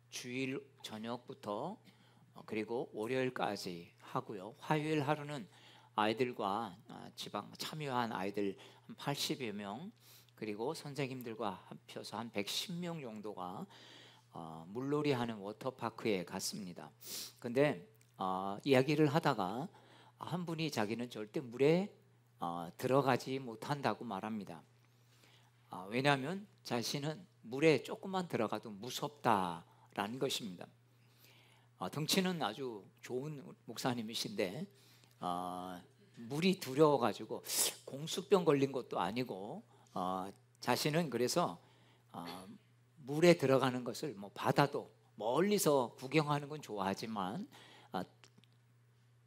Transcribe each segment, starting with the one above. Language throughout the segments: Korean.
주일 저녁부터 그리고 월요일까지 하고요. 화요일 하루는 아이들과 지방 참여한 아이들 한 80여 명, 그리고 선생님들과 합쳐서 한 110명 정도가 물놀이 하는 워터파크에 갔습니다. 근데 이야기를 하다가 한 분이 자기는 절대 물에 들어가지 못한다고 말합니다. 왜냐하면 자신은 물에 조금만 들어가도 무섭다라는 것입니다. 덩치는 아주 좋은 목사님이신데 물이 두려워가지고 공수병 걸린 것도 아니고 자신은 그래서 물에 들어가는 것을 뭐 바다도 멀리서 구경하는 건 좋아하지만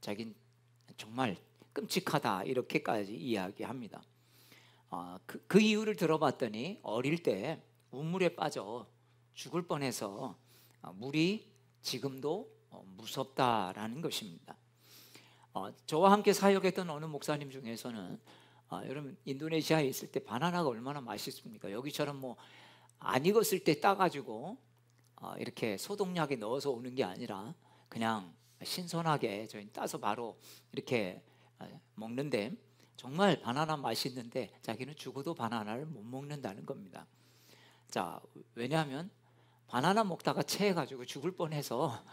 자긴 정말 끔찍하다 이렇게까지 이야기합니다. 그 이유를 들어봤더니 어릴 때 우물에 빠져 죽을 뻔해서 물이 지금도 무섭다라는 것입니다. 저와 함께 사역했던 어느 목사님 중에서는 여러분 인도네시아에 있을 때 바나나가 얼마나 맛있습니까? 여기처럼 뭐 안 익었을 때 따가지고 이렇게 소독약에 넣어서 오는 게 아니라 그냥 신선하게 저희 따서 바로 이렇게 먹는데 정말 바나나 맛있는데 자기는 죽어도 바나나를 못 먹는다는 겁니다. 자, 왜냐하면 바나나 먹다가 체해가지고 죽을 뻔해서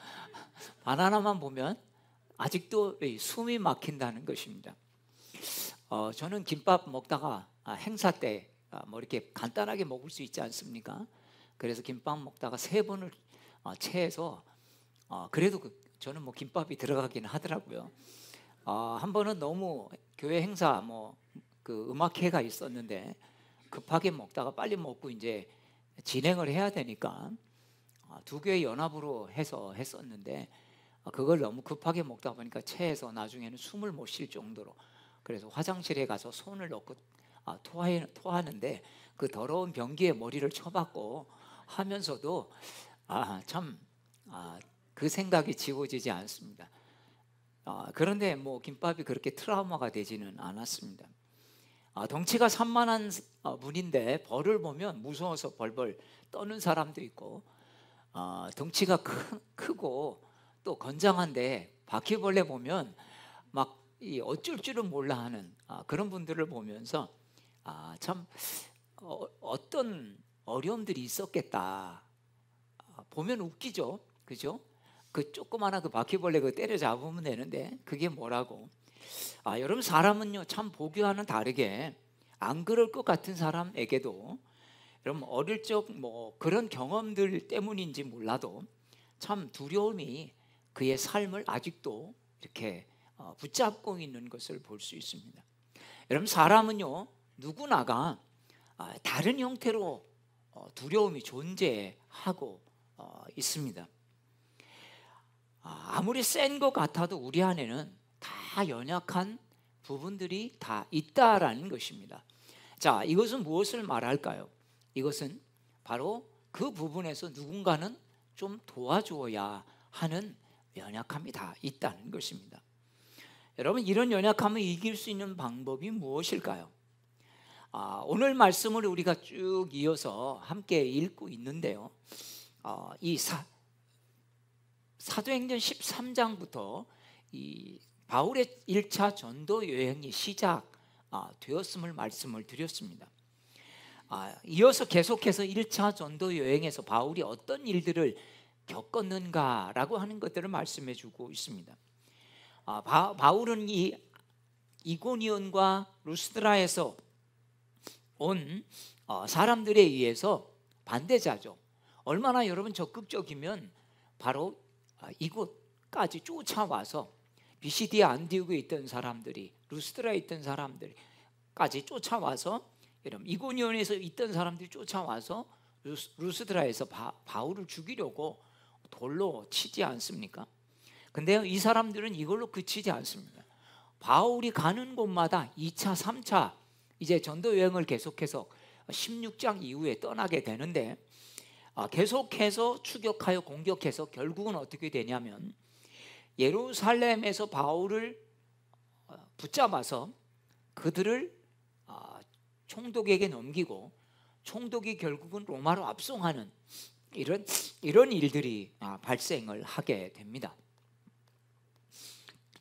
바나나만 보면 아직도 숨이 막힌다는 것입니다. 저는 김밥 먹다가 행사 때 뭐 이렇게 간단하게 먹을 수 있지 않습니까? 그래서 김밥 먹다가 3번을 체해서 그래도 저는 뭐 김밥이 들어가긴 하더라고요. 한 번은 너무 교회 행사 뭐 그 음악회가 있었는데 급하게 먹다가 빨리 먹고 이제 진행을 해야 되니까 두 교회 연합으로 해서 했었는데 그걸 너무 급하게 먹다 보니까 체해서 나중에는 숨을 못 쉴 정도로, 그래서 화장실에 가서 손을 넣고 토하는데 그 더러운 변기에 머리를 쳐박고 하면서도 참 그 생각이 지워지지 않습니다. 그런데 뭐 김밥이 그렇게 트라우마가 되지는 않았습니다. 덩치가 산만한 분인데 벌을 보면 무서워서 벌벌 떠는 사람도 있고, 덩치가 크고 또 건장한데 바퀴벌레 보면 막 어쩔 줄은 몰라 하는 그런 분들을 보면서 참 어떤 어려움들이 있었겠다. 보면 웃기죠, 그죠? 그 조그마한 그 바퀴벌레 그 때려 잡으면 되는데 그게 뭐라고? 여러분 사람은요 참 보기와는 다르게 안 그럴 것 같은 사람에게도 여러분 어릴 적 뭐 그런 경험들 때문인지 몰라도 참 두려움이 그의 삶을 아직도 이렇게 붙잡고 있는 것을 볼 수 있습니다. 여러분 사람은요 누구나가 다른 형태로 두려움이 존재하고 있습니다. 아무리 센 것 같아도 우리 안에는 다 연약한 부분들이 다 있다라는 것입니다. 자, 이것은 무엇을 말할까요? 이것은 바로 그 부분에서 누군가는 좀 도와주어야 하는 연약함이 다 있다는 것입니다. 여러분 이런 연약함을 이길 수 있는 방법이 무엇일까요? 오늘 말씀을 우리가 쭉 이어서 함께 읽고 있는데요, 이 사도행전 13장부터 이 바울의 1차 전도 여행이 시작되었음을 말씀을 드렸습니다. 이어서 계속해서 1차 전도 여행에서 바울이 어떤 일들을 겪었는가라고 하는 것들을 말씀해 주고 있습니다. 바울은 이 이고니온과 루스드라에서 온 사람들에 의해서 반대자죠. 얼마나 여러분 적극적이면 바로 이곳까지 쫓아와서 비시디아 안디옥에 있던 사람들이, 루스드라에 있던 사람들까지 쫓아와서, 여러분 이고니온에서 있던 사람들이 쫓아와서 루스드라에서 바울을 죽이려고 돌로 치지 않습니까? 근데 이 사람들은 이걸로 그치지 않습니다. 바울이 가는 곳마다 2차, 3차 이제 전도 여행을 계속해서 16장 이후에 떠나게 되는데 계속해서 추격하여 공격해서 결국은 어떻게 되냐면 예루살렘에서 바울을 붙잡아서 그들을 총독에게 넘기고 총독이 결국은 로마로 압송하는 이런 일들이 발생을 하게 됩니다.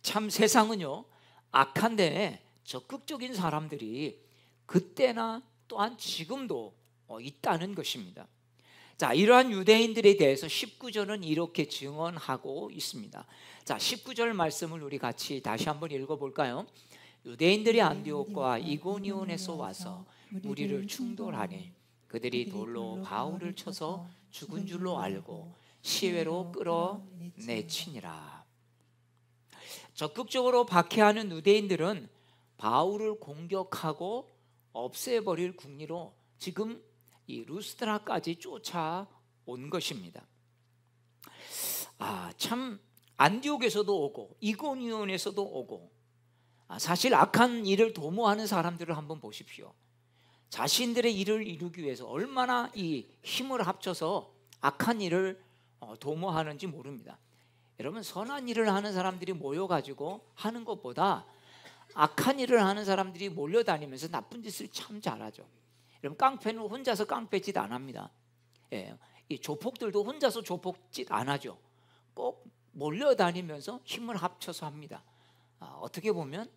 참 세상은요, 악한데 적극적인 사람들이 그때나 또한 지금도 있다는 것입니다. 자, 이러한 유대인들에 대해서 19절은 이렇게 증언하고 있습니다. 자, 19절 말씀을 우리 같이 다시 한번 읽어볼까요? 유대인들이 안디옥과 이고니온에서 와서 무리를 충돌하니 그들이 돌로 바울을 쳐서 죽은 줄로 알고 시외로 끌어내치니라. 적극적으로 박해하는 유대인들은 바울을 공격하고 없애버릴 궁리로 지금 이 루스드라까지 쫓아온 것입니다. 참 안디옥에서도 오고 이고니온에서도 오고, 사실 악한 일을 도모하는 사람들을 한번 보십시오. 자신들의 일을 이루기 위해서 얼마나 이 힘을 합쳐서 악한 일을 도모하는지 모릅니다. 여러분, 선한 일을 하는 사람들이 모여가지고 하는 것보다 악한 일을 하는 사람들이 몰려다니면서 나쁜 짓을 참 잘하죠. 여러분, 깡패는 혼자서 깡패짓 안 합니다. 이 조폭들도 혼자서 조폭짓 안 하죠. 꼭 몰려다니면서 힘을 합쳐서 합니다. 어떻게 보면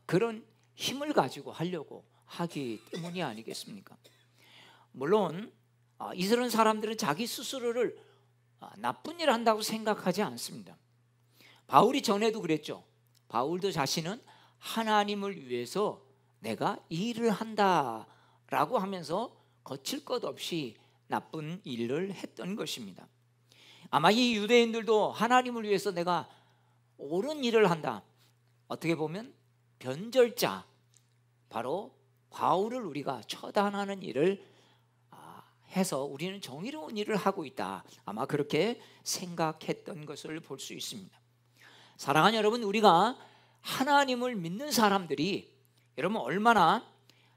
그런 힘을 가지고 하려고 하기 때문이 아니겠습니까? 물론 이스라엘 사람들은 자기 스스로를 나쁜 일 한다고 생각하지 않습니다. 바울이 전에도 그랬죠. 바울도 자신은 하나님을 위해서 내가 이 일을 한다라고 하면서 거칠 것 없이 나쁜 일을 했던 것입니다. 아마 이 유대인들도 하나님을 위해서 내가 옳은 일을 한다, 어떻게 보면 변절자, 바로 바울을 우리가 처단하는 일을 해서 우리는 정의로운 일을 하고 있다, 아마 그렇게 생각했던 것을 볼 수 있습니다. 사랑하는 여러분, 우리가 하나님을 믿는 사람들이 여러분 얼마나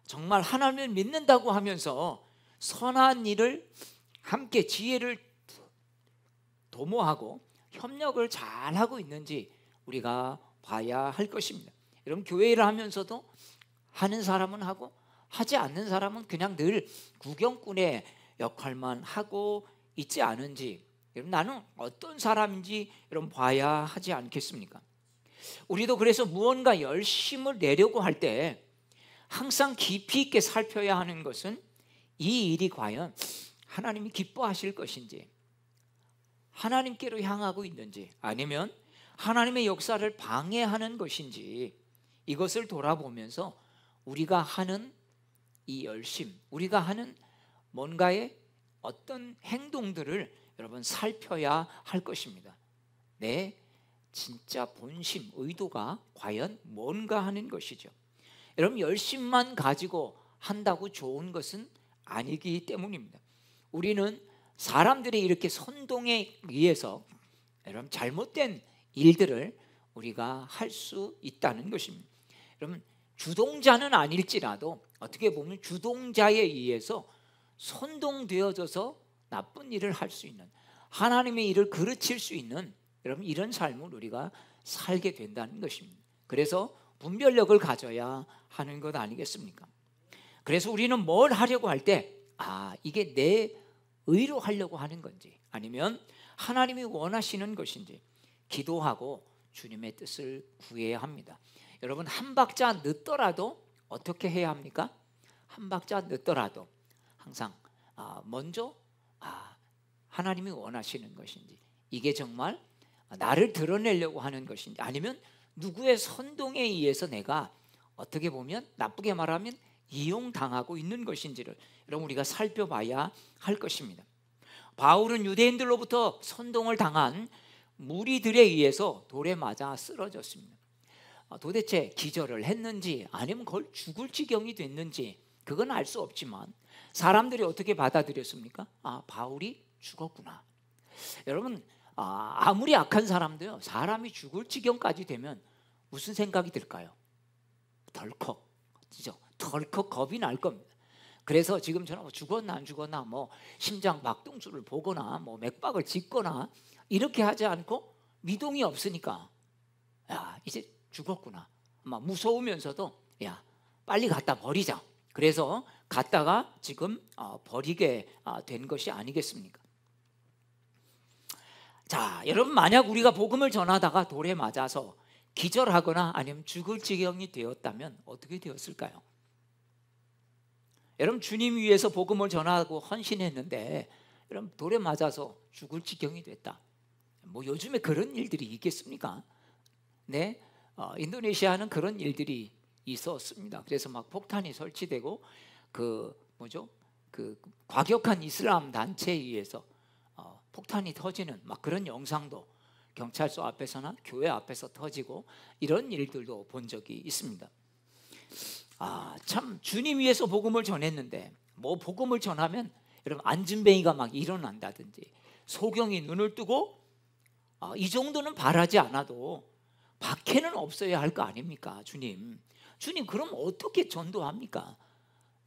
정말 하나님을 믿는다고 하면서 선한 일을 함께 지혜를 도모하고 협력을 잘하고 있는지 우리가 봐야 할 것입니다. 여러분, 교회를 하면서도 하는 사람은 하고 하지 않는 사람은 그냥 늘 구경꾼의 역할만 하고 있지 않은지, 여러분, 나는 어떤 사람인지 여러분 봐야 하지 않겠습니까? 우리도 그래서 무언가 열심을 내려고 할 때 항상 깊이 있게 살펴야 하는 것은 이 일이 과연 하나님이 기뻐하실 것인지, 하나님께로 향하고 있는지, 아니면 하나님의 역사를 방해하는 것인지, 이것을 돌아보면서 우리가 하는 이 열심, 우리가 하는 뭔가의 어떤 행동들을 여러분 살펴야 할 것입니다. 내 진짜 본심, 의도가 과연 뭔가 하는 것이죠. 여러분, 열심만 가지고 한다고 좋은 것은 아니기 때문입니다. 우리는 사람들이 이렇게 선동에 의해서 여러분 잘못된 일들을 우리가 할 수 있다는 것입니다. 여러분, 주동자는 아닐지라도 어떻게 보면 주동자에 의해서 선동되어져서 나쁜 일을 할 수 있는, 하나님의 일을 그르칠 수 있는 여러분 이런 삶을 우리가 살게 된다는 것입니다. 그래서 분별력을 가져야 하는 것 아니겠습니까? 그래서 우리는 뭘 하려고 할 때 이게 내 의로 하려고 하는 건지, 아니면 하나님이 원하시는 것인지 기도하고 주님의 뜻을 구해야 합니다. 여러분, 한 박자 늦더라도 어떻게 해야 합니까? 한 박자 늦더라도 항상 먼저 하나님이 원하시는 것인지, 이게 정말 나를 드러내려고 하는 것인지, 아니면 누구의 선동에 의해서 내가 어떻게 보면 나쁘게 말하면 이용당하고 있는 것인지를 여러분 우리가 살펴봐야 할 것입니다. 바울은 유대인들로부터 선동을 당한 무리들에 의해서 돌에 맞아 쓰러졌습니다. 도대체 기절을 했는지 아니면 거의 죽을 지경이 됐는지 그건 알 수 없지만 사람들이 어떻게 받아들였습니까? 바울이 죽었구나. 여러분, 아무리 악한 사람도요, 사람이 죽을 지경까지 되면 무슨 생각이 들까요? 덜컥, 그죠? 덜컥 겁이 날 겁니다. 그래서 지금 저는 죽었나 안 죽었나, 심장 박동수를 보거나 맥박을 짚거나 이렇게 하지 않고 미동이 없으니까 이제 죽었구나, 무서우면서도 빨리 갖다 버리자. 그래서 갖다가 지금 버리게 된 것이 아니겠습니까? 자, 여러분 만약 우리가 복음을 전하다가 돌에 맞아서 기절하거나 아니면 죽을 지경이 되었다면 어떻게 되었을까요? 여러분 주님 위해서 복음을 전하고 헌신했는데 여러분 돌에 맞아서 죽을 지경이 됐다. 뭐 요즘에 그런 일들이 있겠습니까? 네, 인도네시아는 그런 일들이 있었습니다. 그래서 막 폭탄이 설치되고 그 과격한 이슬람 단체에 의해서 폭탄이 터지는 막 그런 영상도 경찰서 앞에서나 교회 앞에서 터지고 이런 일들도 본 적이 있습니다. 참 주님 위해서 복음을 전했는데 뭐 복음을 전하면 여러분 안진뱅이가 막 일어난다든지 소경이 눈을 뜨고 이 정도는 바라지 않아도 박해는 없어야 할 거 아닙니까? 주님 그럼 어떻게 전도합니까?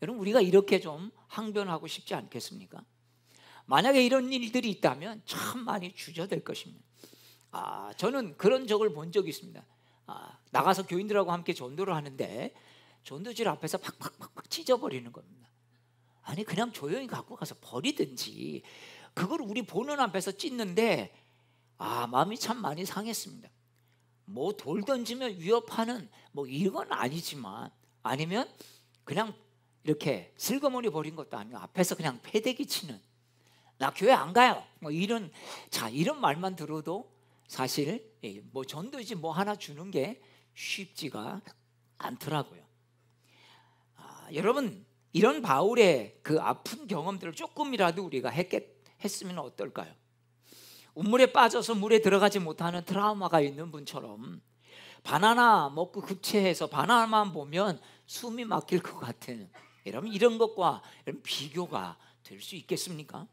여러분 우리가 이렇게 좀 항변하고 싶지 않겠습니까? 만약에 이런 일들이 있다면 참 많이 주저될 것입니다. 저는 그런 적을 본 적이 있습니다. 나가서 교인들하고 함께 전도를 하는데 전도지를 앞에서 팍팍팍팍 찢어버리는 겁니다. 아니 그냥 조용히 갖고 가서 버리든지 그걸 우리 보는 앞에서 찢는데 마음이 참 많이 상했습니다. 뭐 돌 던지며 위협하는 뭐 이건 아니지만 아니면 그냥 이렇게 슬그머니 버린 것도 아니고 앞에서 그냥 패대기 치는 나 교회 안 가요 뭐 이런 말만 들어도 사실 뭐 전도지 뭐 하나 주는 게 쉽지가 않더라고요. 여러분 이런 바울의 그 아픈 경험들을 조금이라도 우리가 했으면 어떨까요? 우물에 빠져서 물에 들어가지 못하는 트라우마가 있는 분처럼 바나나 먹고 급체해서 바나나만 보면 숨이 막힐 것 같은 여러분 이런 것과 여러분 비교가 될 수 있겠습니까?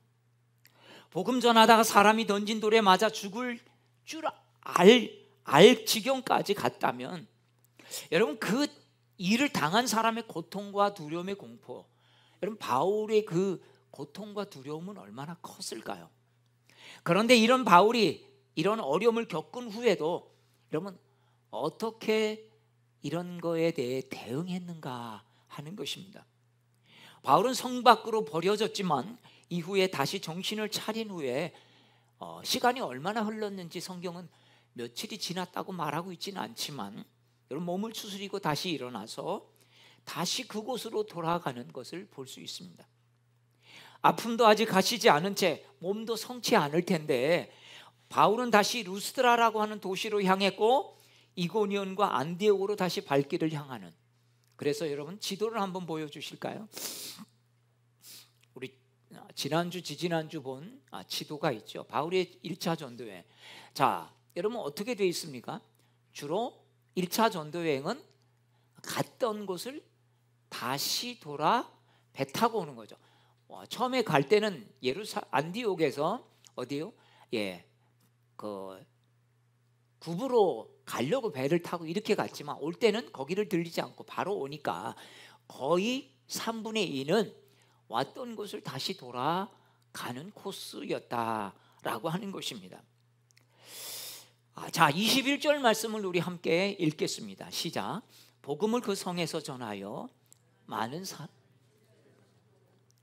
복음 전하다가 사람이 던진 돌에 맞아 죽을 줄 알 지경까지 갔다면 여러분 그 일을 당한 사람의 고통과 두려움의 공포 여러분 바울의 그 고통과 두려움은 얼마나 컸을까요? 그런데 이런 바울이 이런 어려움을 겪은 후에도 여러분 어떻게 이런 거에 대해 대응했는가 하는 것입니다. 바울은 성 밖으로 버려졌지만 이후에 다시 정신을 차린 후에 시간이 얼마나 흘렀는지 성경은 며칠이 지났다고 말하고 있지는 않지만 여러분 몸을 추스리고 다시 일어나서 다시 그곳으로 돌아가는 것을 볼 수 있습니다. 아픔도 아직 가시지 않은 채 몸도 성치 않을 텐데 바울은 다시 루스드라라고 하는 도시로 향했고 이고니온과 안디옥으로 다시 발길을 향하는 그래서 여러분 지도를 한번 보여주실까요? 우리 지난주 지지난주 본 지도가 있죠. 바울의 1차 전도여행. 자 여러분 어떻게 되어 있습니까? 주로 1차 전도여행은 갔던 곳을 다시 돌아 배 타고 오는 거죠. 처음에 갈 때는 안디옥에서 어디요? 구브로 가려고 배를 타고 이렇게 갔지만 올 때는 거기를 들리지 않고 바로 오니까 거의 3분의 2는 왔던 곳을 다시 돌아가는 코스였다라고 하는 것입니다. 자 21절 말씀을 우리 함께 읽겠습니다. 시작. 복음을 그 성에서 전하여 많은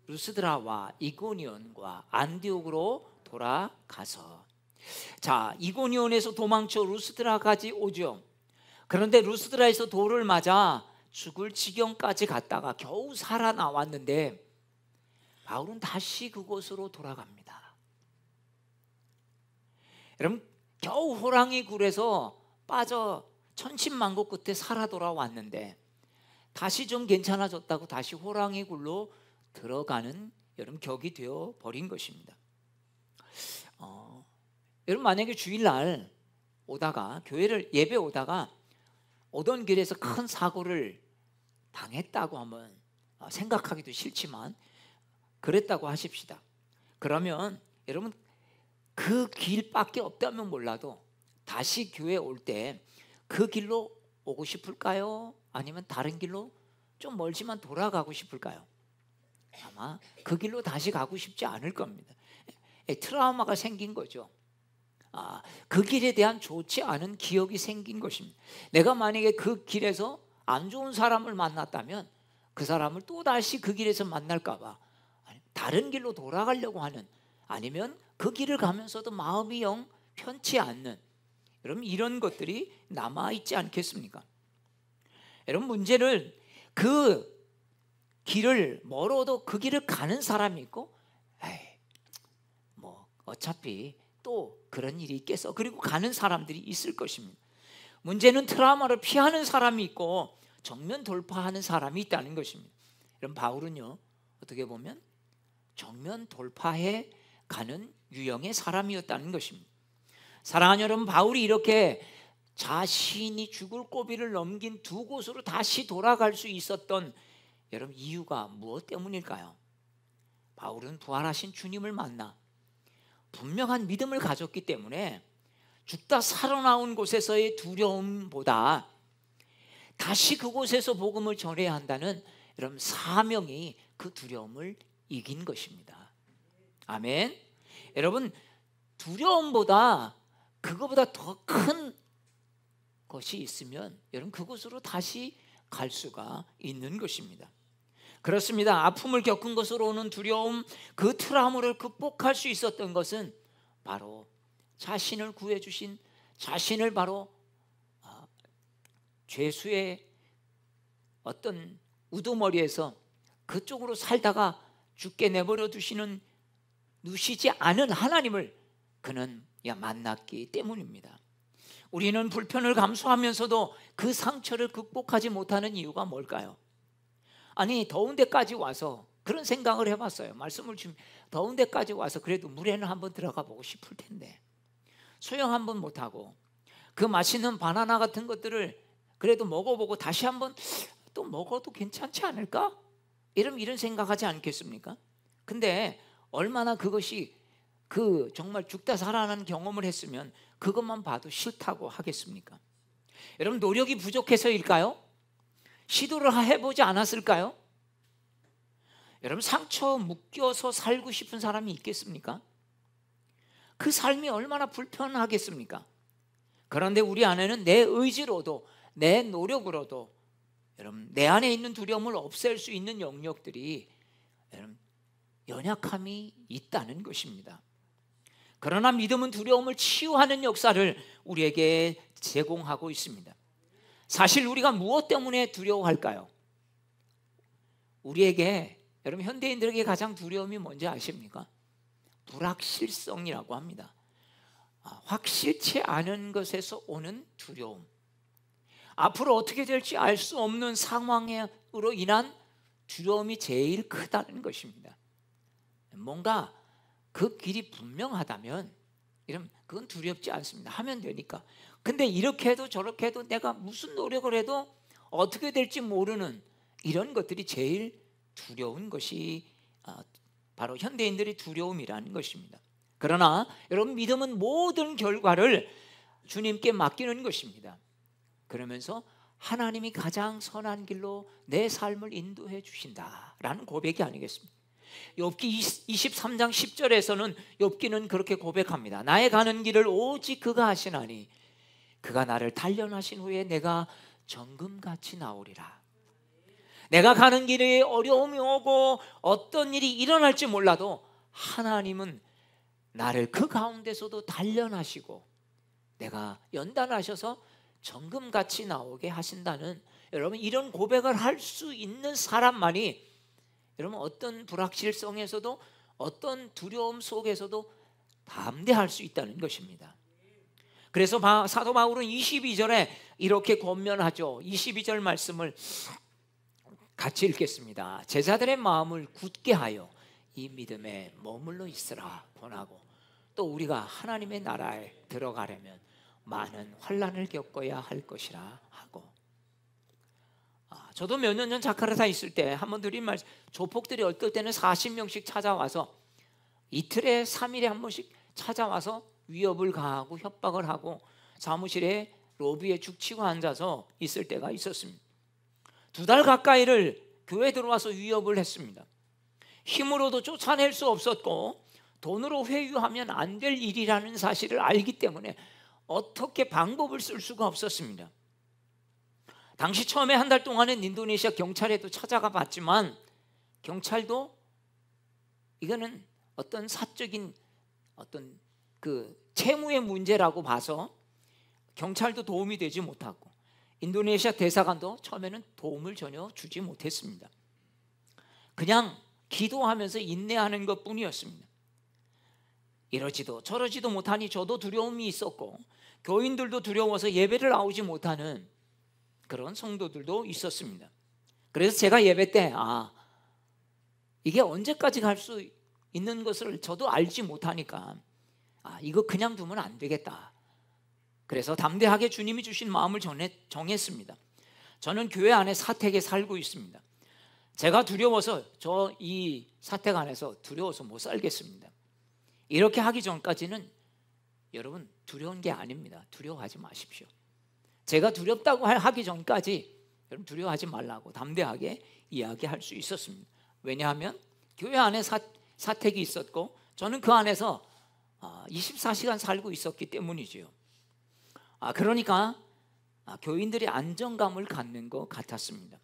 루스드라와 이고니온과 안디옥으로 돌아가서 자 이고니온에서 도망쳐 루스드라까지 오죠. 그런데 루스드라에서 돌을 맞아 죽을 지경까지 갔다가 겨우 살아나왔는데 바울은 다시 그곳으로 돌아갑니다. 여러분 겨우 호랑이 굴에서 빠져 천신만고 끝에 살아 돌아왔는데 다시 좀 괜찮아졌다고 다시 호랑이 굴로 들어가는 여러분 격이 되어 버린 것입니다. 여러분 만약에 주일날 오다가 교회를 예배 오다가 오던 길에서 큰 사고를 당했다고 한번 생각하기도 싫지만 그랬다고 하십시다. 그러면 여러분 그 길밖에 없다면 몰라도 다시 교회 올 때 그 길로 오고 싶을까요? 아니면 다른 길로 좀 멀지만 돌아가고 싶을까요? 아마 그 길로 다시 가고 싶지 않을 겁니다. 트라우마가 생긴 거죠. 그 길에 대한 좋지 않은 기억이 생긴 것입니다. 내가 만약에 그 길에서 안 좋은 사람을 만났다면 그 사람을 또다시 그 길에서 만날까 봐 다른 길로 돌아가려고 하는 아니면 그 길을 가면서도 마음이 영 편치 않는, 여러분 이런 것들이 남아있지 않겠습니까? 여러분 문제는 그 길을 멀어도 그 길을 가는 사람이 있고, 에이 뭐 어차피 또 그런 일이 있겠어, 그리고 가는 사람들이 있을 것입니다. 문제는 트라우마를 피하는 사람이 있고 정면 돌파하는 사람이 있다는 것입니다. 여러분 바울은요, 어떻게 보면 정면 돌파해 가는 유형의 사람이었다는 것입니다. 사랑하는 여러분, 바울이 이렇게 자신이 죽을 고비를 넘긴 두 곳으로 다시 돌아갈 수 있었던 여러분 이유가 무엇 때문일까요? 바울은 부활하신 주님을 만나 분명한 믿음을 가졌기 때문에 죽다 살아나온 곳에서의 두려움보다 다시 그곳에서 복음을 전해야 한다는 여러분 사명이 그 두려움을 이긴 것입니다. 아멘. 여러분 두려움보다 그거보다 더 큰 것이 있으면 여러분 그곳으로 다시 갈 수가 있는 것입니다. 그렇습니다. 아픔을 겪은 것으로 오는 두려움, 그 트라우마를 극복할 수 있었던 것은 바로 자신을 구해주신, 자신을 바로 죄수의 어떤 우두머리에서 그쪽으로 살다가 죽게 내버려 두시는, 누시지 않은 하나님을 그는 만났기 때문입니다. 우리는 불편을 감수하면서도 그 상처를 극복하지 못하는 이유가 뭘까요? 아니 더운 데까지 와서 그런 생각을 해봤어요. 말씀을 주면 더운 데까지 와서 그래도 물에는 한번 들어가 보고 싶을 텐데 수영 한번 못하고 그 맛있는 바나나 같은 것들을 그래도 먹어보고 다시 한번 또 먹어도 괜찮지 않을까? 이런 생각하지 않겠습니까? 근데 얼마나 그것이 그 정말 죽다 살아나는 경험을 했으면 그것만 봐도 싫다고 하겠습니까? 여러분 노력이 부족해서일까요? 시도를 해보지 않았을까요? 여러분 상처 묶여서 살고 싶은 사람이 있겠습니까? 그 삶이 얼마나 불편하겠습니까? 그런데 우리 안에는 내 의지로도 내 노력으로도 여러분 내 안에 있는 두려움을 없앨 수 있는 영역들이 여러분 연약함이 있다는 것입니다. 그러나 믿음은 두려움을 치유하는 역사를 우리에게 제공하고 있습니다. 사실 우리가 무엇 때문에 두려워할까요? 우리에게, 여러분 현대인들에게 가장 두려움이 뭔지 아십니까? 불확실성이라고 합니다. 확실치 않은 것에서 오는 두려움, 앞으로 어떻게 될지 알 수 없는 상황으로 인한 두려움이 제일 크다는 것입니다. 뭔가 그 길이 분명하다면 이러면 그건 두렵지 않습니다. 하면 되니까. 근데 이렇게 해도 저렇게 해도 내가 무슨 노력을 해도 어떻게 될지 모르는 이런 것들이 제일 두려운 것이 바로 현대인들의 두려움이라는 것입니다. 그러나 여러분 믿음은 모든 결과를 주님께 맡기는 것입니다. 그러면서 하나님이 가장 선한 길로 내 삶을 인도해 주신다라는 고백이 아니겠습니까? 욥기 23장 10절에서는 욥기는 그렇게 고백합니다. 나의 가는 길을 오직 그가 하시나니 그가 나를 단련하신 후에 내가 정금같이 나오리라. 내가 가는 길에 어려움이 오고 어떤 일이 일어날지 몰라도 하나님은 나를 그 가운데서도 단련하시고 내가 연단하셔서 정금같이 나오게 하신다는, 여러분 이런 고백을 할 수 있는 사람만이 여러분 어떤 불확실성에서도 어떤 두려움 속에서도 담대할 수 있다는 것입니다. 그래서 사도 바울은 22절에 이렇게 권면하죠. 22절 말씀을 같이 읽겠습니다. 제자들의 마음을 굳게 하여 이 믿음에 머물러 있으라 권하고, 또 우리가 하나님의 나라에 들어가려면 많은 환난을 겪어야 할 것이라 하고. 저도 몇 년 전 자카르타 있을 때 한번 드린 말씀, 조폭들이 어떨 때는 40명씩 찾아와서 이틀에 3일에 한 번씩 찾아와서 위협을 가하고 협박을 하고 사무실에 로비에 죽치고 앉아서 있을 때가 있었습니다. 2달 가까이를 교회에 들어와서 위협을 했습니다. 힘으로도 쫓아낼 수 없었고 돈으로 회유하면 안 될 일이라는 사실을 알기 때문에 어떻게 방법을 쓸 수가 없었습니다. 당시 처음에 한 달 동안은 인도네시아 경찰에도 찾아가 봤지만 경찰도 이거는 어떤 사적인 어떤 그 채무의 문제라고 봐서 경찰도 도움이 되지 못하고 인도네시아 대사관도 처음에는 도움을 전혀 주지 못했습니다. 그냥 기도하면서 인내하는 것뿐이었습니다. 이러지도 저러지도 못하니 저도 두려움이 있었고 교인들도 두려워서 예배를 나오지 못하는 그런 성도들도 있었습니다. 그래서 제가 예배 때 이게 언제까지 갈 수 있는 것을 저도 알지 못하니까 이거 그냥 두면 안 되겠다. 그래서 담대하게 주님이 주신 마음을 정했습니다. 저는 교회 안에 사택에 살고 있습니다. 제가 두려워서 이 사택 안에서 두려워서 못 살겠습니다. 이렇게 하기 전까지는 여러분 두려운 게 아닙니다. 두려워하지 마십시오. 제가 두렵다고 하기 전까지 여러분 두려워하지 말라고 담대하게 이야기할 수 있었습니다. 왜냐하면 교회 안에 사택이 있었고 저는 그 안에서 24시간 살고 있었기 때문이지요. 그러니까 교인들이 안정감을 갖는 것 같았습니다.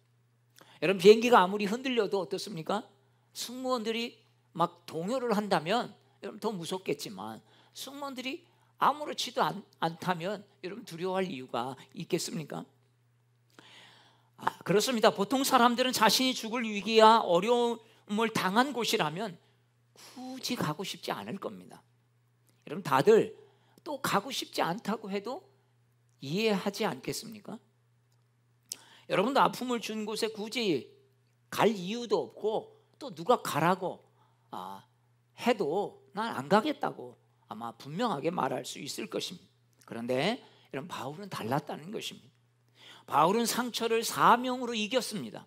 여러분 비행기가 아무리 흔들려도 어떻습니까? 승무원들이 막 동요를 한다면 여러분 더 무섭겠지만 승무원들이 아무렇지도 않다면 여러분 두려워할 이유가 있겠습니까? 그렇습니다. 보통 사람들은 자신이 죽을 위기야 어려움을 당한 곳이라면 굳이 가고 싶지 않을 겁니다. 여러분 다들 또 가고 싶지 않다고 해도 이해하지 않겠습니까? 여러분도 아픔을 준 곳에 굳이 갈 이유도 없고 또 누가 가라고 해도 난 안 가겠다고 아마 분명하게 말할 수 있을 것입니다. 그런데 여러분 바울은 달랐다는 것입니다. 바울은 상처를 사명으로 이겼습니다.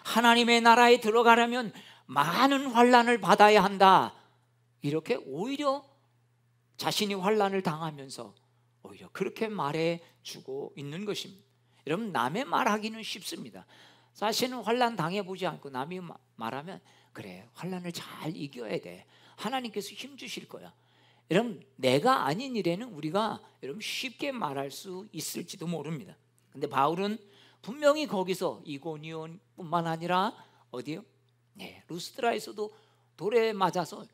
하나님의 나라에 들어가려면 많은 환난을 받아야 한다. 이렇게 오히려 자신이 환난을 당하면서 오히려 그렇게 말해주고 있는 것입니다. 여러분 남의 말하기는 쉽습니다. 자신은 환난 당해보지 않고 남이 말하면 그래 환난을 잘 이겨야 돼. 하나님께서 힘 주실 거야. 여러분 내가 아닌 일에는 우리가 여러분 쉽게 말할 수 있을지도 모릅니다. 근데 바울은 분명히 거기서 이고니온뿐만 아니라 어디요? 루스드라에서도 돌에 맞아서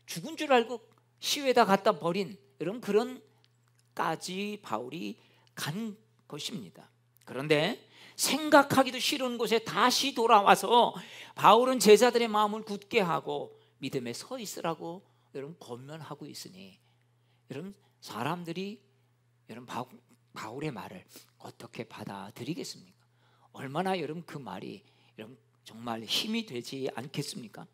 죽은 줄 알고 시외에다 갖다 버린 이런 그런까지 바울이 간 것입니다. 그런데 생각하기도 싫은 곳에 다시 돌아와서 바울은 제자들의 마음을 굳게 하고 믿음에 서 있으라고 여러분 권면하고 있으니 여러분 사람들이 여러분 바울의 말을 어떻게 받아들이겠습니까? 얼마나 여러분 그 말이 여러분 정말 힘이 되지 않겠습니까?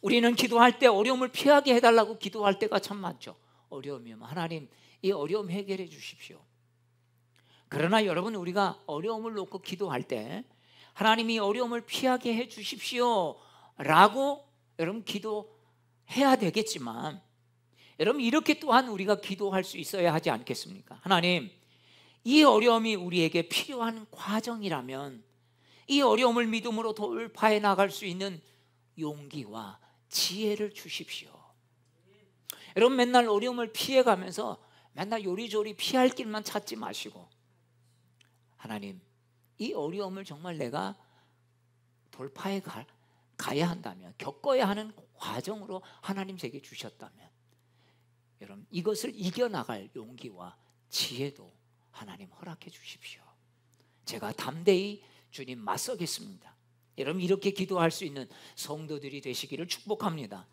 우리는 기도할 때 어려움을 피하게 해달라고 기도할 때가 참 많죠. 어려우면 하나님 이 어려움 해결해 주십시오. 그러나 여러분 우리가 어려움을 놓고 기도할 때 하나님이 어려움을 피하게 해 주십시오 라고 여러분 기도해야 되겠지만 여러분 이렇게 또한 우리가 기도할 수 있어야 하지 않겠습니까? 하나님 이 어려움이 우리에게 필요한 과정이라면 이 어려움을 믿음으로 돌파해 나갈 수 있는 용기와 지혜를 주십시오. 여러분 맨날 어려움을 피해가면서 맨날 요리조리 피할 길만 찾지 마시고 하나님 이 어려움을 정말 내가 돌파해 가야 한다면 겪어야 하는 과정으로 하나님 제게 주셨다면 여러분 이것을 이겨나갈 용기와 지혜도 하나님 허락해 주십시오. 제가 담대히 주님 맞서겠습니다. 여러분 이렇게 기도할 수 있는 성도들이 되시기를 축복합니다.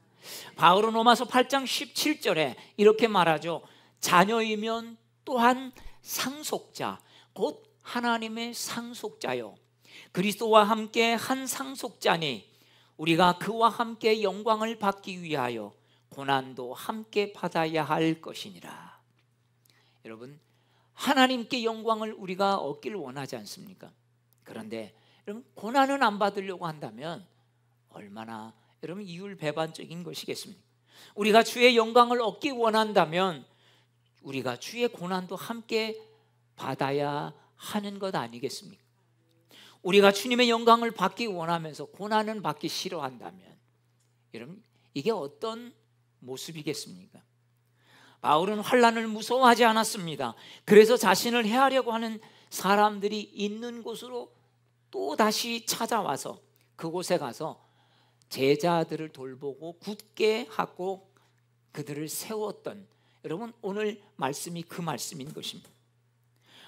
바울은 로마서 8장 17절에 이렇게 말하죠. 자녀이면 또한 상속자 곧 하나님의 상속자요 그리스도와 함께 한 상속자니 우리가 그와 함께 영광을 받기 위하여 고난도 함께 받아야 할 것이니라. 여러분 하나님께 영광을 우리가 얻기를 원하지 않습니까? 그런데 여러분 고난은 안 받으려고 한다면 얼마나 여러분 이율배반적인 것이겠습니까? 우리가 주의 영광을 얻기 원한다면 우리가 주의 고난도 함께 받아야 하는 것 아니겠습니까? 우리가 주님의 영광을 받기 원하면서 고난은 받기 싫어한다면 여러분 이게 어떤 모습이겠습니까? 바울은 환난을 무서워하지 않았습니다. 그래서 자신을 해하려고 하는 사람들이 있는 곳으로 또 다시 찾아와서 그곳에 가서 제자들을 돌보고 굳게 하고 그들을 세웠던 여러분, 오늘 말씀이 그 말씀인 것입니다.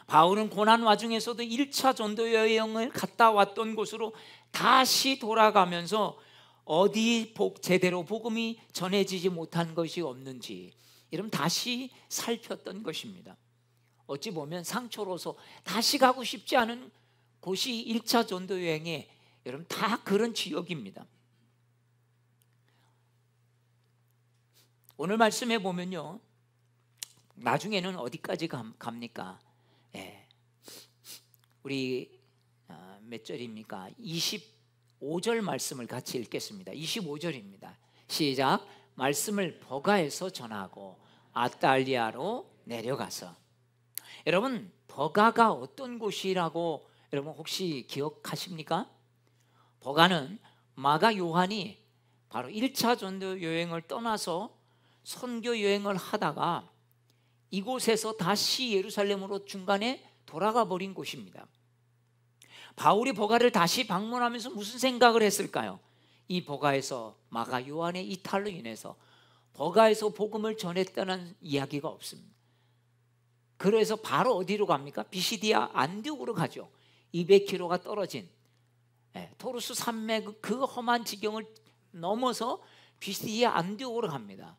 바울은 고난 와중에서도 1차 전도 여행을 갔다 왔던 곳으로 다시 돌아가면서 어디 제대로 복음이 전해지지 못한 것이 없는지 여러분 다시 살폈던 것입니다. 어찌 보면 상처로서 다시 가고 싶지 않은 곳이 1차 전도 여행에 여러분 다 그런 지역입니다. 오늘 말씀해 보면요, 나중에는 어디까지 갑니까? 예. 우리 몇 절입니까? 25절 말씀을 같이 읽겠습니다. 25절입니다. 시작. 말씀을 버가에서 전하고 아탈리아로 내려가서. 여러분, 버가가 어떤 곳이라고 여러분 혹시 기억하십니까? 버가는 마가 요한이 바로 1차 전도 여행을 떠나서 선교 여행을 하다가 이곳에서 다시 예루살렘으로 중간에 돌아가 버린 곳입니다. 바울이 버가를 다시 방문하면서 무슨 생각을 했을까요? 이 버가에서 마가 요한의 이탈로 인해서 버가에서 복음을 전했다는 이야기가 없습니다. 그래서 바로 어디로 갑니까? 비시디아 안디옥으로 가죠. 200km가 떨어진 토르스 산맥 그 험한 지경을 넘어서 비시디아 안디옥으로 갑니다.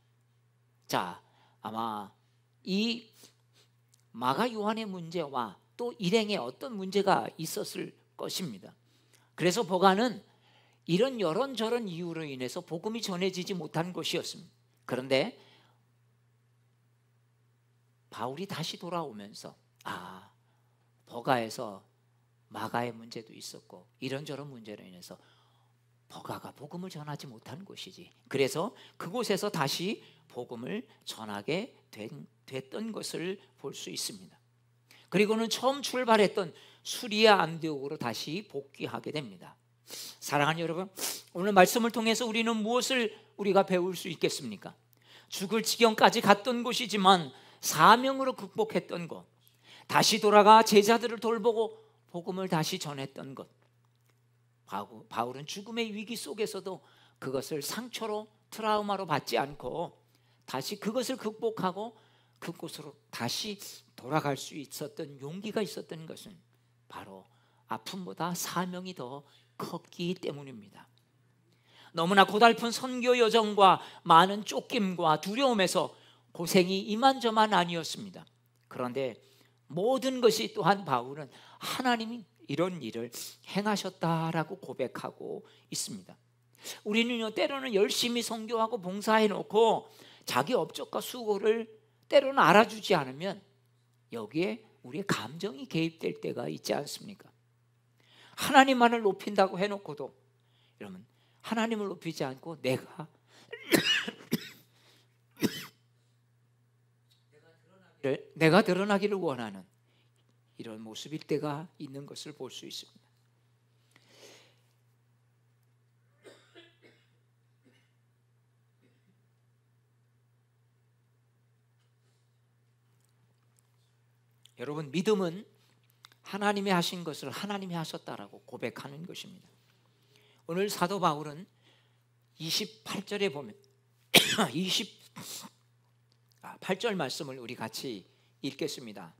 자, 아마 이 마가 요한의 문제와 또 일행에 어떤 문제가 있었을 것입니다. 그래서 버가는 이런 여런저런 이유로 인해서 복음이 전해지지 못한 것이었습니다. 그런데 바울이 다시 돌아오면서 버가에서 마가의 문제도 있었고 이런저런 문제로 인해서 버가가 복음을 전하지 못한 곳이지. 그래서 그곳에서 다시 복음을 전하게 됐던 것을 볼 수 있습니다. 그리고는 처음 출발했던 수리아 안디옥으로 다시 복귀하게 됩니다. 사랑하는 여러분, 오늘 말씀을 통해서 우리는 무엇을 우리가 배울 수 있겠습니까? 죽을 지경까지 갔던 곳이지만 사명으로 극복했던 것, 다시 돌아가 제자들을 돌보고 복음을 다시 전했던 것. 바울은 죽음의 위기 속에서도 그것을 상처로 트라우마로 받지 않고 다시 그것을 극복하고 그곳으로 다시 돌아갈 수 있었던 용기가 있었던 것은 바로 아픔보다 사명이 더 컸기 때문입니다. 너무나 고달픈 선교 여정과 많은 쫓김과 두려움에서 고생이 이만저만 아니었습니다. 그런데 모든 것이 또한 바울은 하나님이 이런 일을 행하셨다라고 고백하고 있습니다. 우리는요, 때로는 열심히 선교하고 봉사해 놓고 자기 업적과 수고를 때로는 알아주지 않으면 여기에 우리의 감정이 개입될 때가 있지 않습니까? 하나님만을 높인다고 해놓고도 여러분, 하나님을 높이지 않고 내가 드러나기를 원하는 이런 모습일 때가 있는 것을 볼 수 있습니다. 여러분, 믿음은 하나님이 하신 것을 하나님이 하셨다라고 고백하는 것입니다. 오늘 사도 바울은 28절에 보면 28절 말씀을 우리 같이 읽겠습니다.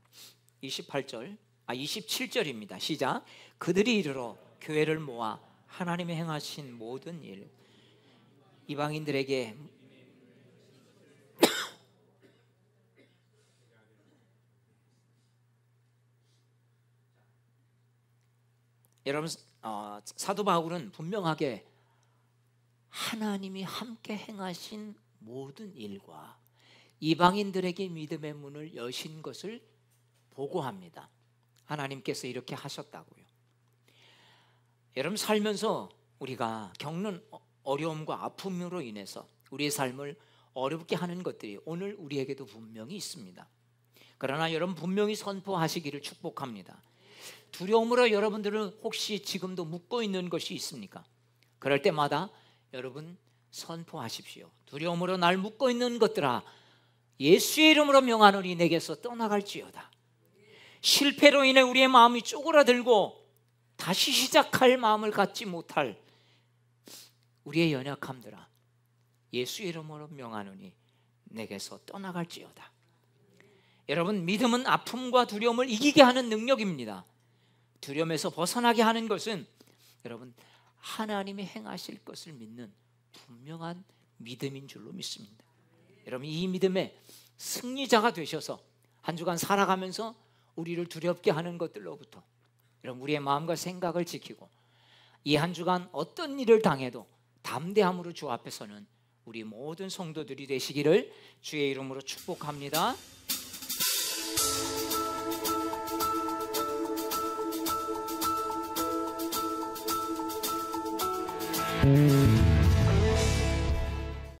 27절입니다. 시작. 그들이 이르러 교회를 모아 하나님이 행하신 모든 일, 이방인들에게 여러분, 사도 바울은 분명하게 하나님이 함께 행하신 모든 일과 이방인들에게 믿음의 문을 여신 것을 보고합니다. 하나님께서 이렇게 하셨다고요. 여러분, 살면서 우리가 겪는 어려움과 아픔으로 인해서 우리의 삶을 어렵게 하는 것들이 오늘 우리에게도 분명히 있습니다. 그러나 여러분, 분명히 선포하시기를 축복합니다. 두려움으로 여러분들은 혹시 지금도 묶고 있는 것이 있습니까? 그럴 때마다 여러분 선포하십시오. 두려움으로 날 묶고 있는 것들아, 예수의 이름으로 명하노니 내게서 떠나갈지어다. 실패로 인해 우리의 마음이 쪼그라들고 다시 시작할 마음을 갖지 못할 우리의 연약함들아, 예수의 이름으로 명하노니 내게서 떠나갈지어다. 여러분, 믿음은 아픔과 두려움을 이기게 하는 능력입니다. 두려움에서 벗어나게 하는 것은 여러분, 하나님이 행하실 것을 믿는 분명한 믿음인 줄로 믿습니다. 여러분, 이 믿음의 승리자가 되셔서 한 주간 살아가면서 우리를 두렵게 하는 것들로부터 여러분, 우리의 마음과 생각을 지키고 이 한 주간 어떤 일을 당해도 담대함으로 주 앞에서는 우리 모든 성도들이 되시기를 주의 이름으로 축복합니다.